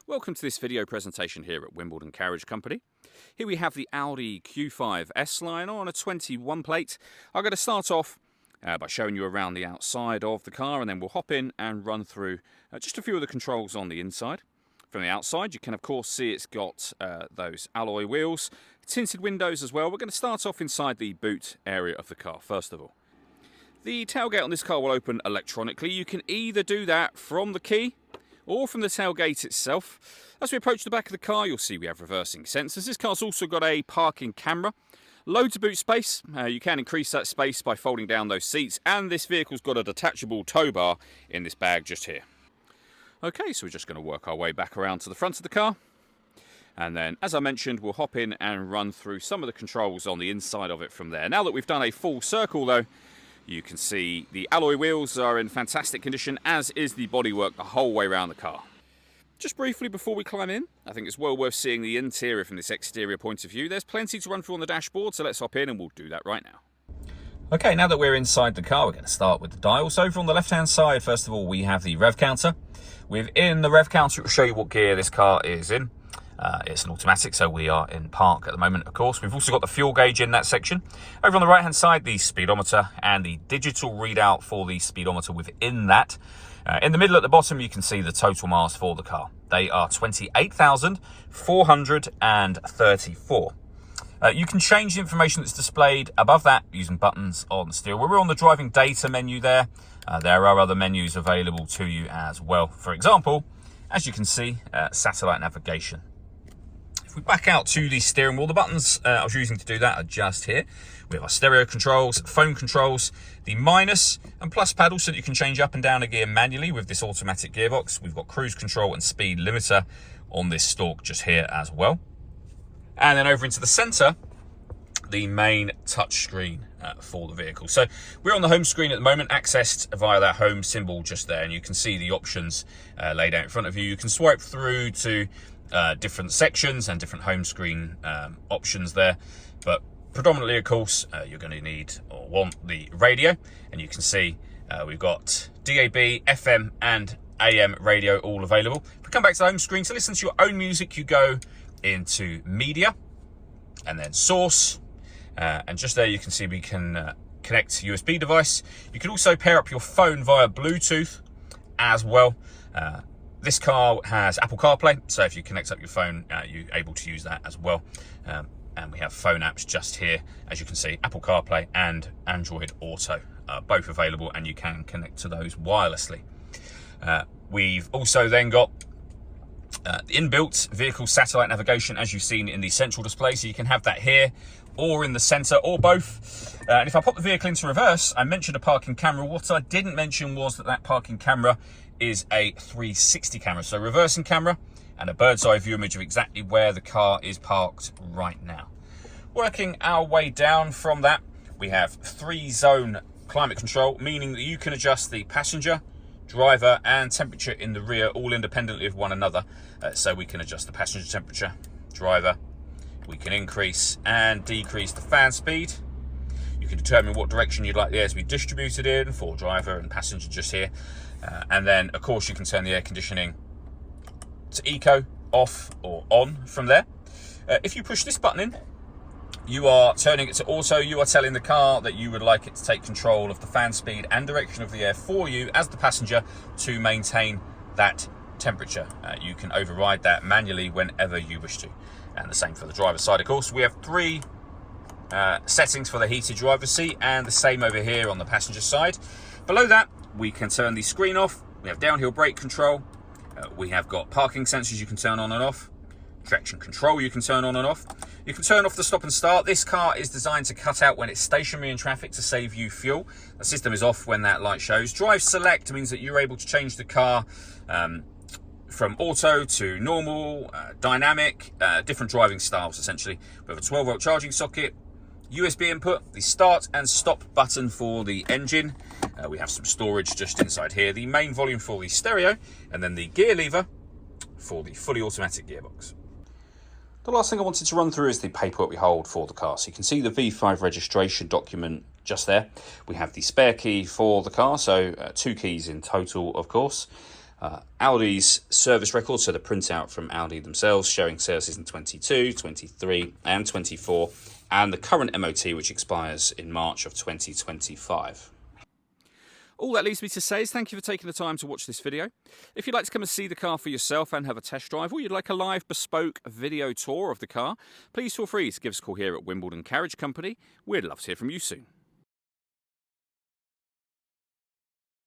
Welcome to this video presentation here at Wimbledon Carriage Company. Here we have the Audi Q5 S-Line on a 21 plate. I'm going to start off by showing you around the outside of the car, and then we'll hop in and run through just a few of the controls on the inside. From the outside you can of course see it's got those alloy wheels, tinted windows as well. We're going to start off inside the boot area of the car first of all. The tailgate on this car will open electronically. You can either do that from the key or from the tailgate itself. As we approach the back of the car, you'll see we have reversing sensors. This car's also got a parking camera. Loads of boot space. You can increase that space by folding down those seats, and this vehicle's got a detachable tow bar in this bag just here. Okay, so we're just going to work our way back around to the front of the car. And then, as I mentioned, we'll hop in and run through some of the controls on the inside of it from there. Now that we've done a full circle though, you can see the alloy wheels are in fantastic condition, as is the bodywork the whole way around the car. Just briefly before we climb in, I think it's well worth seeing the interior from this exterior point of view. There's plenty to run through on the dashboard, so let's hop in and we'll do that right now. Okay, now that we're inside the car, we're going to start with the dials. So over on the left-hand side, first of all, we have the rev counter. Within the rev counter, it will show you what gear this car is in. It's an automatic, so we are in park at the moment, of course. We've also got the fuel gauge in that section. Over on the right-hand side, the speedometer and the digital readout for the speedometer within that. In the middle at the bottom, you can see the total miles for the car. They are 28,434. You can change the information that's displayed above that using buttons on the steering wheel. We're on the driving data menu there. There are other menus available to you as well. For example, as you can see, satellite navigation. If we back out to the steering wheel, the buttons I was using to do that are just here. We have our stereo controls, phone controls, the minus and plus paddle so that you can change up and down a gear manually with this automatic gearbox. We've got cruise control and speed limiter on this stalk just here as well. And then over into the center, the main touchscreen for the vehicle. So we're on the home screen at the moment, accessed via that home symbol just there, and you can see the options laid out in front of you. You can swipe through to different sections and different home screen options there, but predominantly, of course, you're going to need or want the radio, and you can see we've got DAB, FM and AM radio all available. If we come back to the home screen to listen to your own music, you go into media and then source, and just there you can see we can connect USB device. You can also pair up your phone via Bluetooth as well. This car has Apple CarPlay, so if you connect up your phone, you're able to use that as well. And we have phone apps just here, as you can see, Apple CarPlay and Android Auto, both available, and you can connect to those wirelessly. We've also then got the inbuilt vehicle satellite navigation, as you've seen in the central display, so you can have that here or in the center or both. And if I pop the vehicle into reverse, I mentioned a parking camera. What I didn't mention was that parking camera is a 360 camera, so reversing camera and a bird's eye view image of exactly where the car is parked right now. Working our way down from that, we have 3-zone climate control, meaning that you can adjust the passenger, driver and temperature in the rear all independently of one another. So we can adjust the passenger temperature, driver, we can increase and decrease the fan speed. You can determine what direction you'd like the air to be distributed in for driver and passenger just here. And then of course you can turn the air conditioning to eco, off or on from there. If you push this button in, you are turning it to auto. You are telling the car that you would like it to take control of the fan speed and direction of the air for you as the passenger to maintain that temperature. You can override that manually whenever you wish to. And the same for the driver's side, of course. We have 3 settings for the heated driver's seat, and the same over here on the passenger side. Below that, we can turn the screen off. We have downhill brake control. We have got parking sensors you can turn on and off. Traction control you can turn on and off. You can turn off the stop and start. This car is designed to cut out when it's stationary in traffic to save you fuel. The system is off when that light shows. Drive select means that you're able to change the car from auto to normal, dynamic, different driving styles essentially. We have a 12-volt charging socket, USB input, the start and stop button for the engine. We have some storage just inside here, the main volume for the stereo, and then the gear lever for the fully automatic gearbox. The last thing I wanted to run through is the paperwork we hold for the car. So you can see the V5 registration document just there. We have the spare key for the car, so 2 keys in total, of course. Audi's service record, so the printout from Audi themselves showing services in 22, 23 and 24, and the current MOT which expires in March of 2025. All that leaves me to say is thank you for taking the time to watch this video. If you'd like to come and see the car for yourself and have a test drive, or you'd like a live bespoke video tour of the car, please feel free to give us a call here at Wimbledon Carriage Company. We'd love to hear from you soon.